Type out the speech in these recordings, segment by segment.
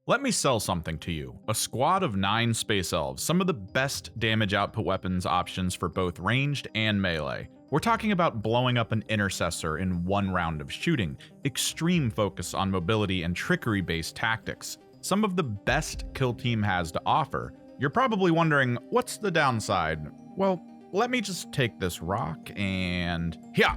Let me sell something to you. A squad of 9 Space Elves, some of the best damage output weapons options for both ranged and melee. We're talking about blowing up an intercessor in one round of shooting, extreme focus on mobility and trickery-based tactics. Some of the best Kill Team has to offer. You're probably wondering, what's the downside? Well, let me just take this rock and... yeah!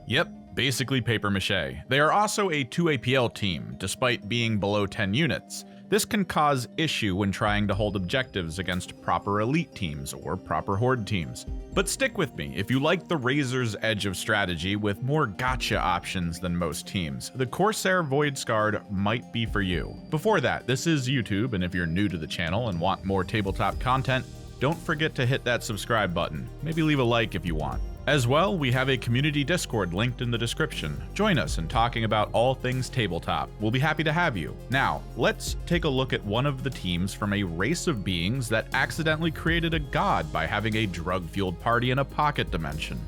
Yep, basically paper mache. They are also a 2 APL team, despite being below 10 units. This can cause issue when trying to hold objectives against proper elite teams or proper horde teams. But stick with me, if you like the razor's edge of strategy with more gotcha options than most teams, the Corsair Voidscarred might be for you. Before that, this is YouTube, and if you're new to the channel and want more tabletop content, don't forget to hit that subscribe button. Maybe leave a like if you want. As well, we have a community Discord linked in the description. Join us in talking about all things tabletop. We'll be happy to have you. Now, let's take a look at one of the teams from a race of beings that accidentally created a god by having a drug-fueled party in a pocket dimension.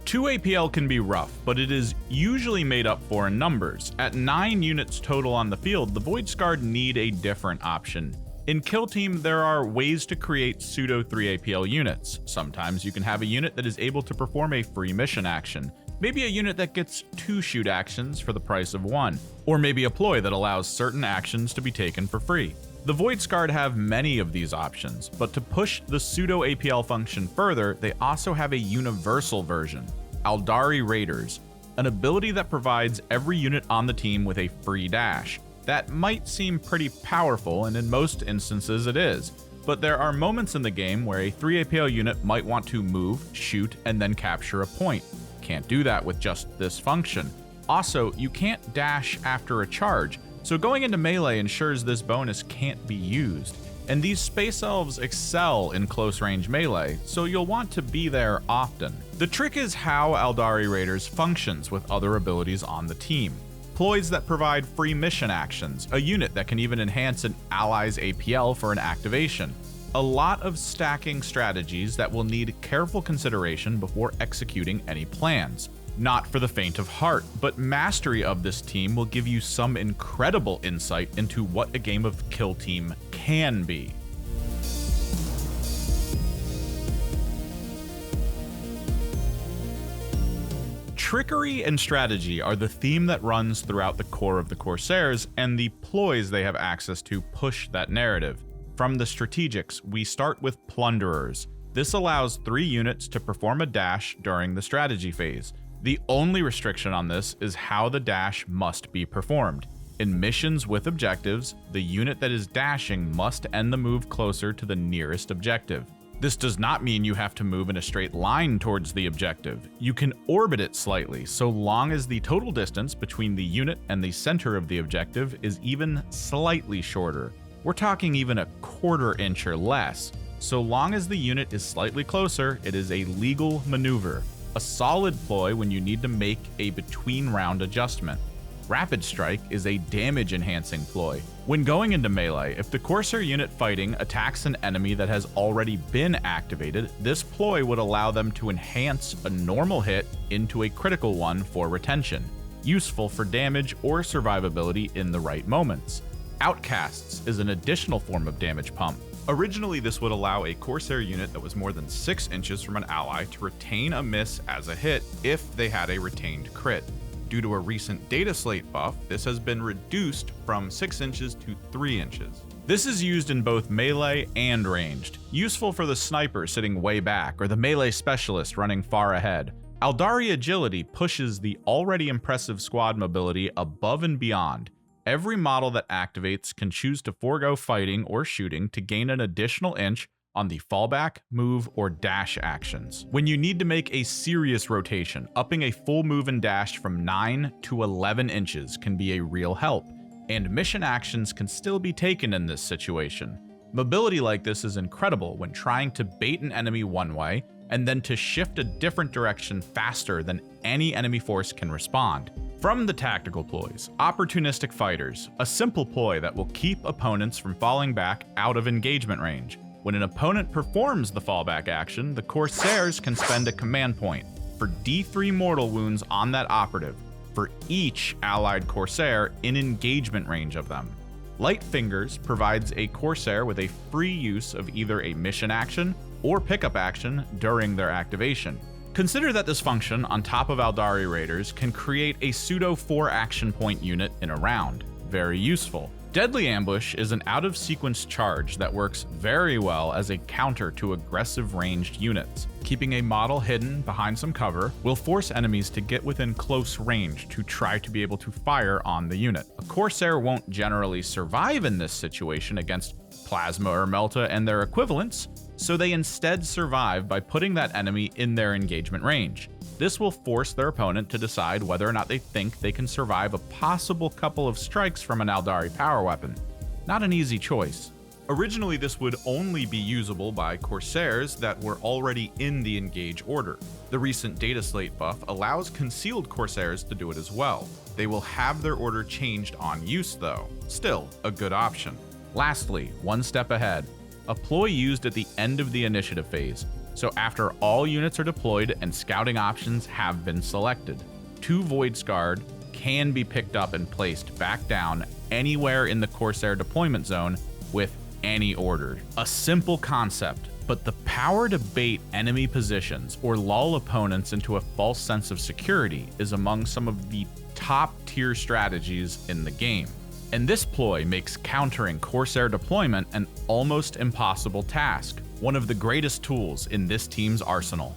Two APL can be rough, but it is usually made up for in numbers. At 9 units total on the field, the Voidscarred need a different option. In Kill Team, there are ways to create pseudo 3 APL units. Sometimes you can have a unit that is able to perform a free mission action, maybe a unit that gets 2 shoot actions for the price of 1, or maybe a ploy that allows certain actions to be taken for free. The Voidscarred have many of these options, but to push the pseudo APL function further, they also have a universal version, Aeldari Raiders, an ability that provides every unit on the team with a free dash. That might seem pretty powerful, and in most instances it is, but there are moments in the game where a 3 APL unit might want to move, shoot, and then capture a point. Can't do that with just this function. Also, you can't dash after a charge, so going into melee ensures this bonus can't be used. And these Space Elves excel in close-range melee, so you'll want to be there often. The trick is how Aeldari Raiders functions with other abilities on the team. Ploys that provide free mission actions, a unit that can even enhance an ally's APL for an activation. A lot of stacking strategies that will need careful consideration before executing any plans. Not for the faint of heart, but mastery of this team will give you some incredible insight into what a game of Kill Team can be. Trickery and strategy are the theme that runs throughout the core of the Corsairs, and the ploys they have access to push that narrative. From the strategics, we start with Plunderers. This allows 3 units to perform a dash during the strategy phase. The only restriction on this is how the dash must be performed. In missions with objectives, the unit that is dashing must end the move closer to the nearest objective. This does not mean you have to move in a straight line towards the objective. You can orbit it slightly, so long as the total distance between the unit and the center of the objective is even slightly shorter. We're talking even a quarter inch or less. So long as the unit is slightly closer, it is a legal maneuver. A solid ploy when you need to make a between-round adjustment. Rapid Strike is a damage-enhancing ploy. When going into melee, if the Corsair unit fighting attacks an enemy that has already been activated, this ploy would allow them to enhance a normal hit into a critical one for retention, useful for damage or survivability in the right moments. Outcasts is an additional form of damage pump. Originally, this would allow a Corsair unit that was more than 6 inches from an ally to retain a miss as a hit if they had a retained crit. Due to a recent data slate buff, this has been reduced from 6 inches to 3 inches. This is used in both melee and ranged, useful for the sniper sitting way back or the melee specialist running far ahead. Aeldari Agility pushes the already impressive squad mobility above and beyond. Every model that activates can choose to forego fighting or shooting to gain an additional inch on the fallback, move, or dash actions. When you need to make a serious rotation, upping a full move and dash from 9 to 11 inches can be a real help, and mission actions can still be taken in this situation. Mobility like this is incredible when trying to bait an enemy one way and then to shift a different direction faster than any enemy force can respond. From the tactical ploys, Opportunistic Fighters, a simple ploy that will keep opponents from falling back out of engagement range. When an opponent performs the fallback action, the Corsairs can spend a command point. for D3 mortal wounds on that operative for each allied Corsair in engagement range of them. Light Fingers provides a Corsair with a free use of either a mission action or pickup action during their activation. Consider that this function, on top of Aeldari Raiders, can create a pseudo 4 action point unit in a round. Very useful. Deadly Ambush is an out-of-sequence charge that works very well as a counter to aggressive ranged units. Keeping a model hidden behind some cover will force enemies to get within close range to try to be able to fire on the unit. A Corsair won't generally survive in this situation against Plasma or Melta and their equivalents, so they instead survive by putting that enemy in their engagement range. This will force their opponent to decide whether or not they think they can survive a possible couple of strikes from an Aeldari power weapon. Not an easy choice. Originally, this would only be usable by Corsairs that were already in the engage order. The recent data slate buff allows concealed Corsairs to do it as well. They will have their order changed on use though. Still, a good option. Lastly, one step ahead. A ploy used at the end of the initiative phase, so after all units are deployed and scouting options have been selected. 2 Voidscarred can be picked up and placed back down anywhere in the Corsair deployment zone with any order. A simple concept, but the power to bait enemy positions or lull opponents into a false sense of security is among some of the top tier strategies in the game. And this ploy makes countering Corsair deployment an almost impossible task, one of the greatest tools in this team's arsenal.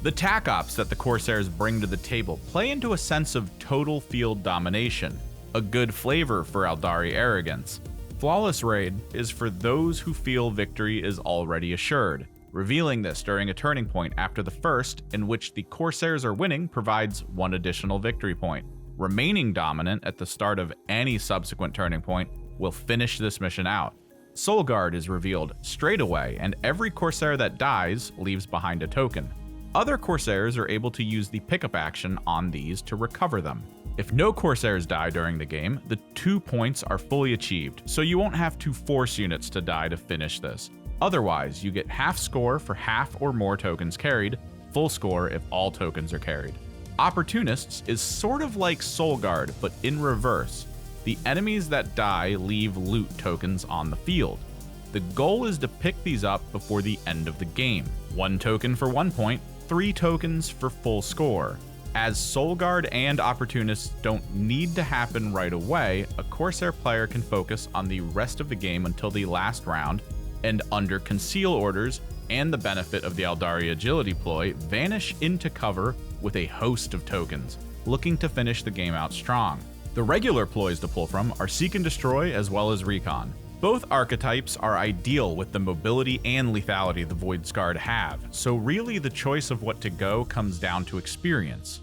The Tac Ops that the Corsairs bring to the table play into a sense of total field domination, a good flavor for Aeldari arrogance. Flawless Raid is for those who feel victory is already assured. Revealing this during a turning point after the first, in which the Corsairs are winning, provides 1 additional victory point. Remaining dominant at the start of any subsequent turning point will finish this mission out. Soul Guard is revealed straight away, and every Corsair that dies leaves behind a token. Other Corsairs are able to use the pickup action on these to recover them. If no Corsairs die during the game, the 2 points are fully achieved, so you won't have to force units to die to finish this. Otherwise, you get half score for half or more tokens carried, full score if all tokens are carried. Opportunists is sort of like Soul Guard, but in reverse. The enemies that die leave loot tokens on the field. The goal is to pick these up before the end of the game. 1 token for 1 point, 3 tokens for full score. As Soul Guard and Opportunists don't need to happen right away, a Corsair player can focus on the rest of the game until the last round, and under Conceal orders and the benefit of the Aeldari Agility ploy, vanish into cover with a host of tokens, looking to finish the game out strong. The regular ploys to pull from are Seek and Destroy as well as Recon. Both archetypes are ideal with the mobility and lethality the Voidscarred have, so really the choice of what to go comes down to experience.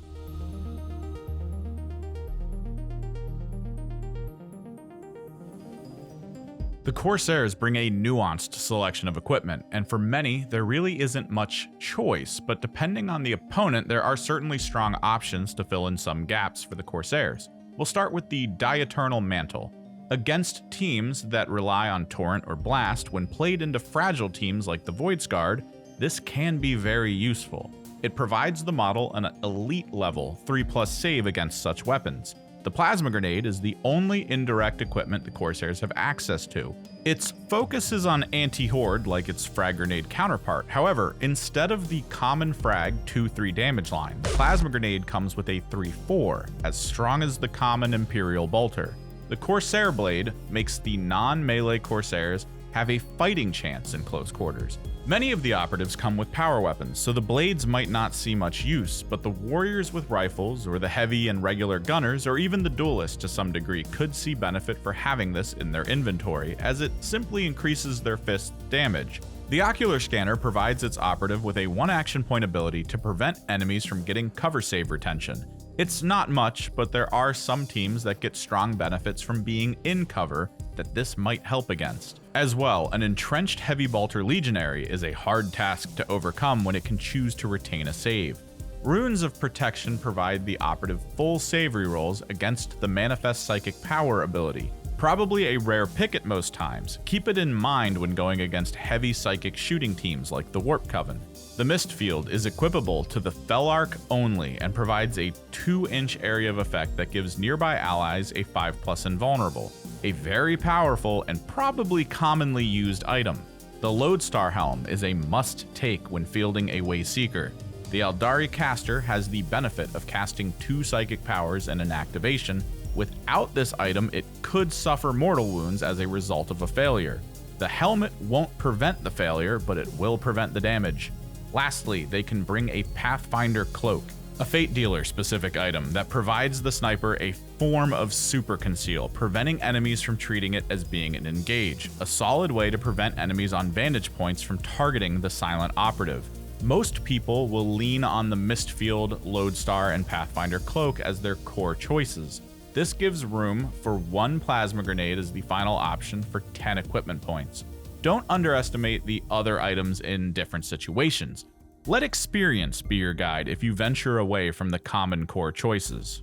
The Corsairs bring a nuanced selection of equipment, and for many, there really isn't much choice, but depending on the opponent, there are certainly strong options to fill in some gaps for the Corsairs. We'll start with the Dieternal Mantle. Against teams that rely on Torrent or Blast, when played into fragile teams like the Voidscarred, this can be very useful. It provides the model an elite level 3+ save against such weapons. The Plasma Grenade is the only indirect equipment the Corsairs have access to. Its focus is on anti-horde like its Frag Grenade counterpart. However, instead of the common frag 2-3 damage line, the Plasma Grenade comes with a 3-4, as strong as the common Imperial Bolter. The Corsair Blade makes the non-melee Corsairs have a fighting chance in close quarters. Many of the operatives come with power weapons, so the blades might not see much use, but the warriors with rifles, or the heavy and regular gunners, or even the duelists to some degree could see benefit for having this in their inventory, as it simply increases their fist damage. The Ocular Scanner provides its operative with a 1 action point ability to prevent enemies from getting cover save retention. It's not much, but there are some teams that get strong benefits from being in cover that this might help against. As well, an entrenched Heavy Bolter Legionary is a hard task to overcome when it can choose to retain a save. Runes of Protection provide the operative full save rerolls against the Manifest Psychic Power ability. Probably a rare pick at most times. Keep it in mind when going against heavy psychic shooting teams like the Warp Coven. The Mist Field is equipable to the Thelarch only and provides a 2-inch area of effect that gives nearby allies a 5+ invulnerable, a very powerful and probably commonly used item. The Lodestar Helm is a must-take when fielding a Wayseeker. The Eldari caster has the benefit of casting 2 psychic powers and an activation. Without this item, it could suffer mortal wounds as a result of a failure. The helmet won't prevent the failure, but it will prevent the damage. Lastly, they can bring a Pathfinder Cloak, a Fate Dealer specific item that provides the sniper a form of super conceal, preventing enemies from treating it as being an engage, a solid way to prevent enemies on vantage points from targeting the silent operative. Most people will lean on the Mistfield, Lodestar, and Pathfinder Cloak as their core choices. This gives room for 1 plasma grenade as the final option for 10 equipment points. Don't underestimate the other items in different situations. Let experience be your guide if you venture away from the common core choices.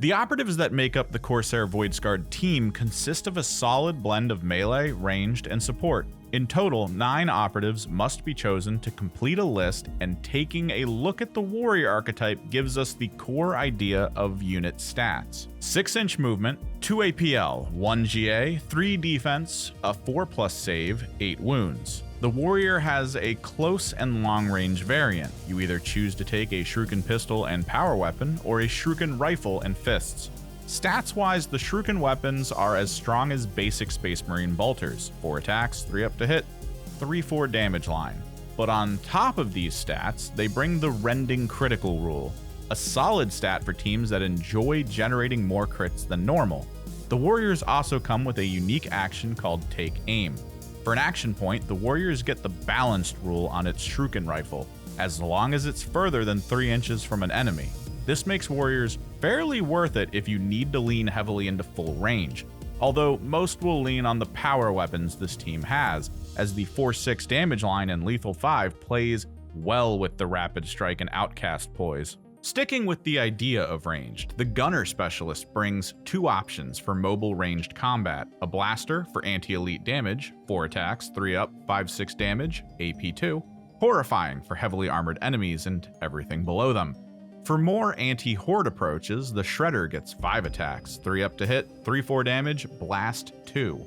The operatives that make up the Corsair Voidscarred team consist of a solid blend of melee, ranged, and support. In total, 9 operatives must be chosen to complete a list, and taking a look at the warrior archetype gives us the core idea of unit stats. 6-inch movement, 2 APL, 1 GA, 3 defense, a 4+ save, 8 wounds. The warrior has a close and long range variant. You either choose to take a shuriken pistol and power weapon, or a shuriken rifle and fists. Stats-wise, the shuriken weapons are as strong as basic Space Marine bolters, 4 attacks, 3 up to hit, 3/4 damage line. But on top of these stats, they bring the rending critical rule, a solid stat for teams that enjoy generating more crits than normal. The warriors also come with a unique action called Take Aim. For an action point, the warriors get the balanced rule on its shuriken rifle, as long as it's further than 3 inches from an enemy. This makes warriors fairly worth it if you need to lean heavily into full range, although most will lean on the power weapons this team has, as the 4/6 damage line and lethal 5 plays well with the rapid strike and outcast Ploys. Sticking with the idea of ranged, the gunner specialist brings 2 options for mobile ranged combat: a blaster for anti-elite damage, 4 attacks, 3 up, 5/6 damage, AP2, horrifying for heavily armored enemies and everything below them. For more anti-horde approaches, the Shredder gets 5 attacks, 3 up to hit, 3/4 damage, blast 2.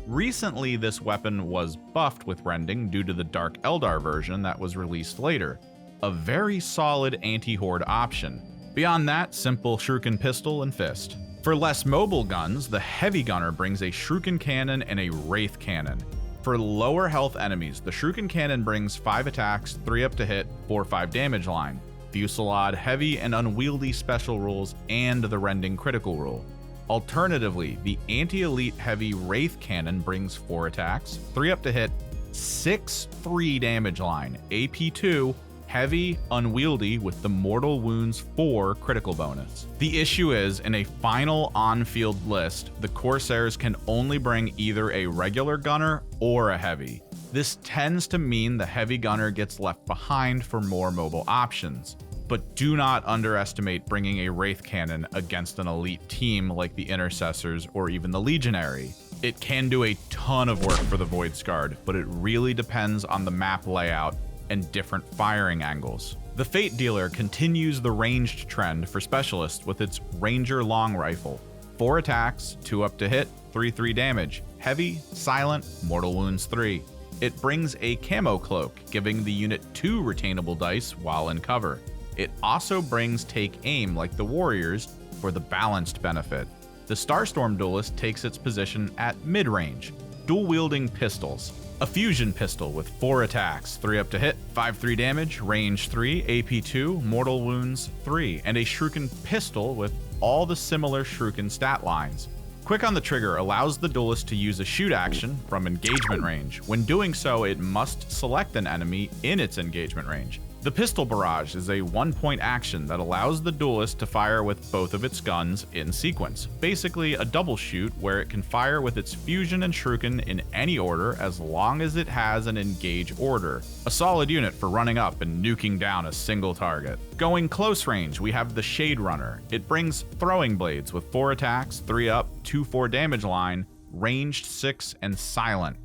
Recently, this weapon was buffed with rending due to the Dark Eldar version that was released later. A very solid anti-horde option. Beyond that, simple shuriken pistol and fist. For less mobile guns, the heavy gunner brings a shuriken cannon and a wraith cannon. For lower health enemies, the shuriken cannon brings 5 attacks, 3 up to hit, 4/5 damage line. Fusillade heavy and unwieldy special rules, and the rending critical rule. Alternatively, the anti-elite heavy wraith cannon brings 4 attacks, 3 up to hit, 6/3 damage line, AP2, heavy, unwieldy with the mortal wounds 4 critical bonus. The issue is, in a final on-field list, the Corsairs can only bring either a regular gunner or a heavy. This tends to mean the heavy gunner gets left behind for more mobile options. But do not underestimate bringing a Wraith Cannon against an elite team like the Intercessors or even the Legionary. It can do a ton of work for the Voidscarred, but it really depends on the map layout and different firing angles. The Fate Dealer continues the ranged trend for specialists with its Ranger Long Rifle. 4 attacks, 2 up to hit, 3/3 damage, heavy, silent, mortal wounds 3. It brings a camo cloak, giving the unit 2 retainable dice while in cover. It also brings Take Aim like the warriors for the balanced benefit. The Starstorm Duelist takes its position at mid-range, dual-wielding pistols. A fusion pistol with 4 attacks, 3 up to hit, 5/3 damage, range 3, AP2, mortal wounds 3, and a shuriken pistol with all the similar shuriken stat lines. Quick on the trigger allows the duelist to use a shoot action from engagement range. When doing so, it must select an enemy in its engagement range. The pistol barrage is a one-point action that allows the duelist to fire with both of its guns in sequence, basically a double shoot where it can fire with its fusion and shuriken in any order as long as it has an engage order. A solid unit for running up and nuking down a single target. Going close range, we have the Shade Runner. It brings throwing blades with 4 attacks, 3 up, 2/4 damage line, ranged 6, and silent.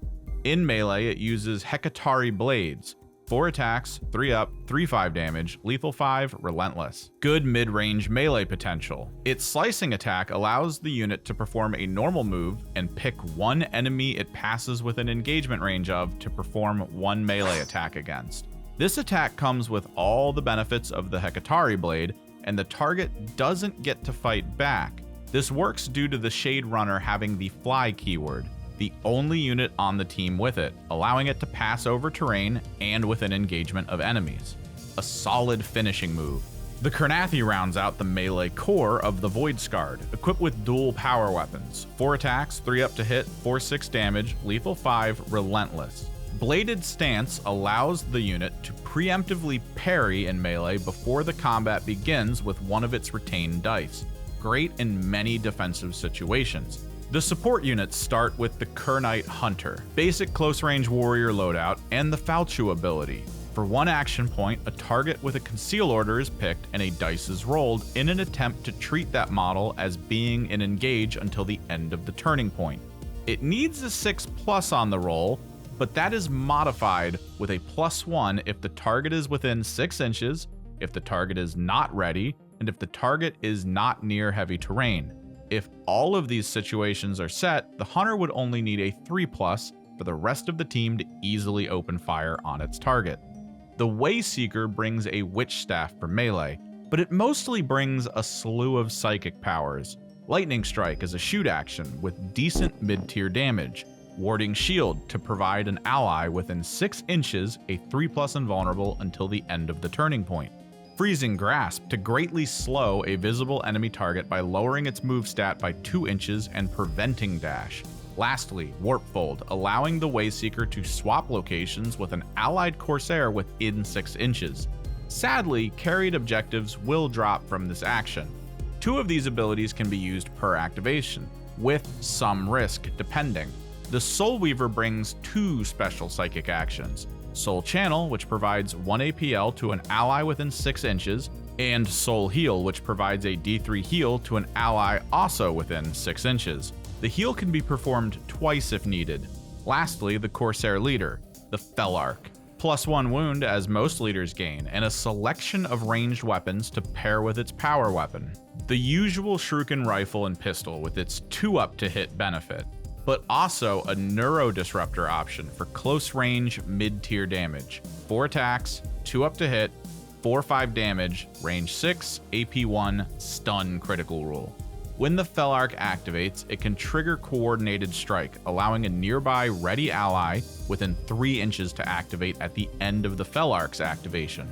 In melee, it uses Hekatari blades. 4 attacks, 3 up, 3/5 damage, lethal 5, relentless. Good mid-range melee potential. Its slicing attack allows the unit to perform a normal move and pick one enemy it passes within engagement range of to perform one melee attack against. This attack comes with all the benefits of the Hekatari blade, and the target doesn't get to fight back. This works due to the Shade Runner having the fly keyword, the only unit on the team with it, allowing it to pass over terrain and within engagement of enemies. A solid finishing move. The Carnathi rounds out the melee core of the Voidscarred, equipped with dual power weapons. 4 attacks, 3 up to hit, 4/6 damage, lethal 5, relentless. Bladed Stance allows the unit to preemptively parry in melee before the combat begins with one of its retained dice. Great in many defensive situations. The support units start with the Kernite Hunter, basic close-range warrior loadout, and the Falchu ability. For 1 action point, a target with a conceal order is picked and a dice is rolled in an attempt to treat that model as being in engage until the end of the turning point. It needs a 6+ on the roll, but that is modified with a +1 if the target is within 6 inches, if the target is not ready, and if the target is not near heavy terrain. If all of these situations are set, the Hunter would only need a 3+ for the rest of the team to easily open fire on its target. The Wayseeker brings a Witch Staff for melee, but it mostly brings a slew of psychic powers. Lightning Strike is a shoot action with decent mid-tier damage. Warding Shield to provide an ally within 6 inches a 3+ invulnerable until the end of the turning point. Freezing Grasp to greatly slow a visible enemy target by lowering its move stat by 2 inches and preventing dash. Lastly, Warpfold, allowing the Wayseeker to swap locations with an allied Corsair within 6 inches. Sadly, carried objectives will drop from this action. 2 of these abilities can be used per activation, with some risk depending. The Soul Weaver brings 2 special psychic actions. Soul Channel, which provides 1 APL to an ally within 6 inches, and Soul Heal, which provides a D3 heal to an ally also within 6 inches. The heal can be performed twice if needed. Lastly, the Corsair Leader, the Felarch. +1 wound as most leaders gain, and a selection of ranged weapons to pair with its power weapon. The usual Shuriken rifle and pistol with its 2 up to hit benefit, but also a Neuro Disruptor option for close range mid-tier damage. 4 attacks, 2 up to hit, 4/5 damage, range 6, AP1, stun critical rule. When the Felarch activates, it can trigger Coordinated Strike, allowing a nearby ready ally within 3 inches to activate at the end of the Felarch's activation.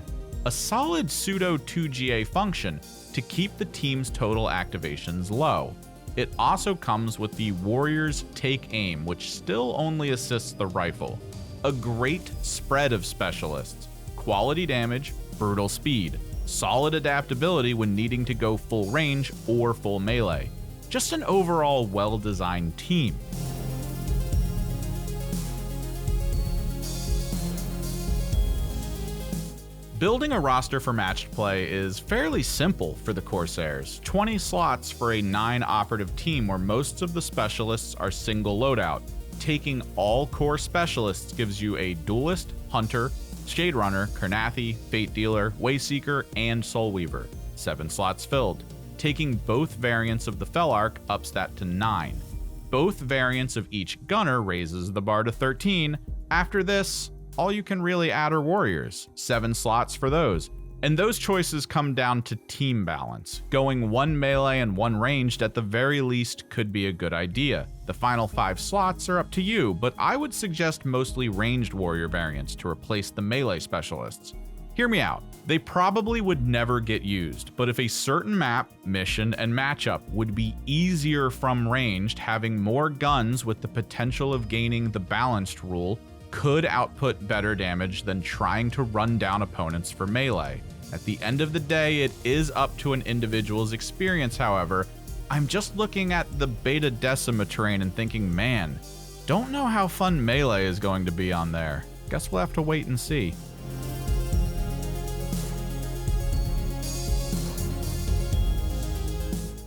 A solid pseudo 2GA function to keep the team's total activations low. It also comes with the Warrior's Take Aim, which still only assists the rifle. A great spread of specialists, quality damage, brutal speed, solid adaptability when needing to go full range or full melee. Just an overall well-designed team. Building a roster for matched play is fairly simple for the Corsairs. 20 slots for a 9 operative team where most of the specialists are single loadout. Taking all core specialists gives you a Duelist, Hunter, Shade Runner, Carnathi, Fate Dealer, Wayseeker, and Soul Weaver. 7 slots filled. Taking both variants of the Felarch ups that to 9. Both variants of each gunner raises the bar to 13. After this, all you can really add are warriors, 7 slots for those. And those choices come down to team balance. Going 1 melee and 1 ranged at the very least could be a good idea. The final 5 slots are up to you, but I would suggest mostly ranged warrior variants to replace the melee specialists. Hear me out. They probably would never get used, but if a certain map, mission, and matchup would be easier from ranged, having more guns with the potential of gaining the balanced rule could output better damage than trying to run down opponents for melee. At the end of the day, it is up to an individual's experience, however. I'm just looking at the Beta Decima terrain and thinking, man, don't know how fun melee is going to be on there. Guess we'll have to wait and see.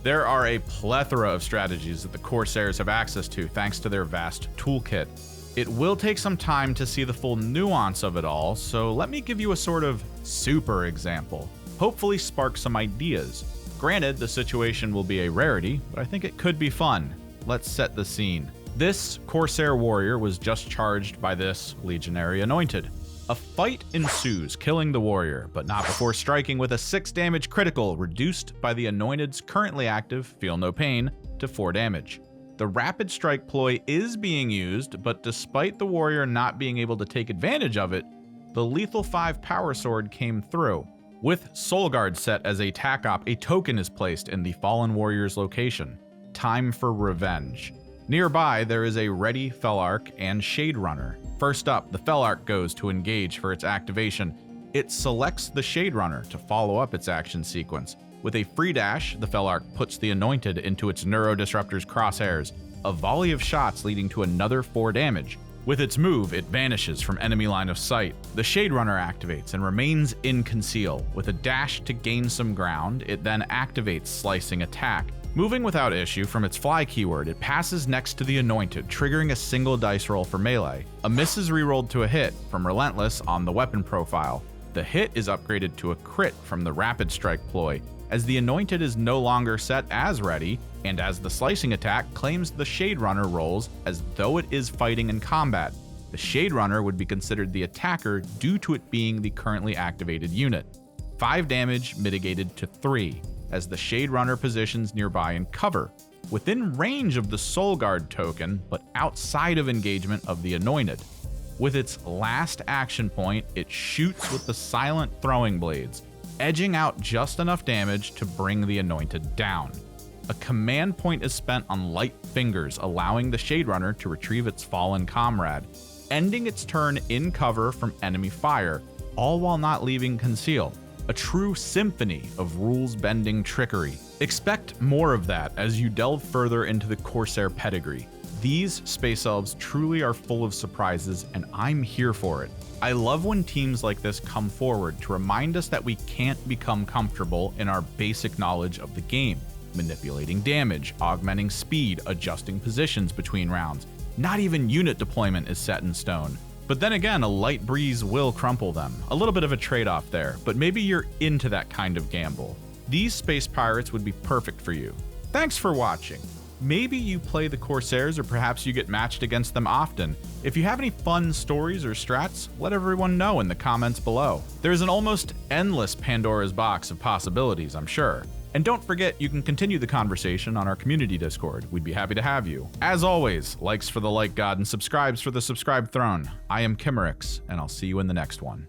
There are a plethora of strategies that the Corsairs have access to thanks to their vast toolkit. It will take some time to see the full nuance of it all, so let me give you a sort of super example. Hopefully spark some ideas. Granted, the situation will be a rarity, but I think it could be fun. Let's set the scene. This Corsair warrior was just charged by this Legionary Anointed. A fight ensues, killing the warrior, but not before striking with a 6 damage critical, reduced by the Anointed's currently active Feel No Pain to 4 damage. The rapid strike ploy is being used, but despite the warrior not being able to take advantage of it, the lethal 5 power sword came through. With Soul Guard set as a Tac Op, a token is placed in the fallen warrior's location. Time for revenge. Nearby, there is a ready Felarch and Shade Runner. First up, the Felarch goes to engage for its activation. It selects the Shade Runner to follow up its action sequence. With a free dash, the Felarch puts the Anointed into its Neurodisruptor's crosshairs, a volley of shots leading to another 4 damage. With its move, it vanishes from enemy line of sight. The Shade Runner activates and remains in conceal. With a dash to gain some ground, it then activates Slicing Attack. Moving without issue from its fly keyword, it passes next to the Anointed, triggering a single dice roll for melee. A miss is rerolled to a hit from Relentless on the weapon profile. The hit is upgraded to a crit from the Rapid Strike ploy, as the Anointed is no longer set as ready, and as the Slicing Attack claims the Shade Runner rolls as though it is fighting in combat. The Shade Runner would be considered the attacker due to it being the currently activated unit. 5 damage mitigated to 3. As the Shade Runner positions nearby in cover, within range of the Soul Guard token, but outside of engagement of the Anointed. With its last action point, it shoots with the Silent Throwing Blades, edging out just enough damage to bring the Anointed down. A command point is spent on Light Fingers, allowing the Shade Runner to retrieve its fallen comrade, ending its turn in cover from enemy fire, all while not leaving conceal. A true symphony of rules-bending trickery. Expect more of that as you delve further into the Corsair pedigree. These Space Elves truly are full of surprises, and I'm here for it. I love when teams like this come forward to remind us that we can't become comfortable in our basic knowledge of the game, manipulating damage, augmenting speed, adjusting positions between rounds. Not even unit deployment is set in stone. But then again, a light breeze will crumple them. A little bit of a trade-off there, but maybe you're into that kind of gamble. These space pirates would be perfect for you. Thanks for watching. Maybe you play the Corsairs, or perhaps you get matched against them often. If you have any fun stories or strats, let everyone know in the comments below. There's an almost endless Pandora's box of possibilities, I'm sure. And don't forget, you can continue the conversation on our community Discord. We'd be happy to have you. As always, likes for the like god and subscribes for the subscribe throne. I am Kimerix, and I'll see you in the next one.